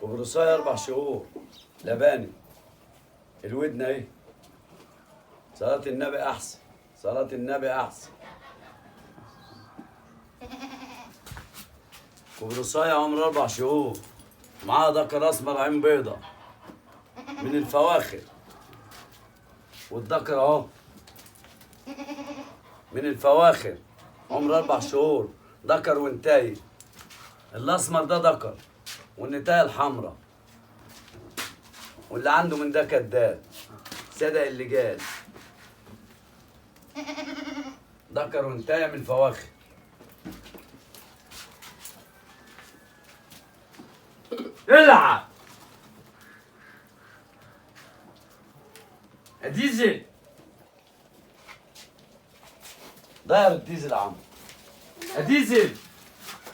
قبرصاية 4 شهور. لباني. الودن اهي. صلاة النبي أحسن. صلاة النبي أحسن. قبرصاية عمر 4 شهور. معاها ذكر أسمر عين بيضة من الفواخر. والذكر أهو من الفواخر. عمر 4 شهور. ذكر وانتاي. الأسمر ده ذكر والنتاية الحمراء. واللي عنده من ده كداب. صدق اللي قال. ذكر وانتاية من الفواخر. العب ديزل. داير الديزل يا عم. ديزل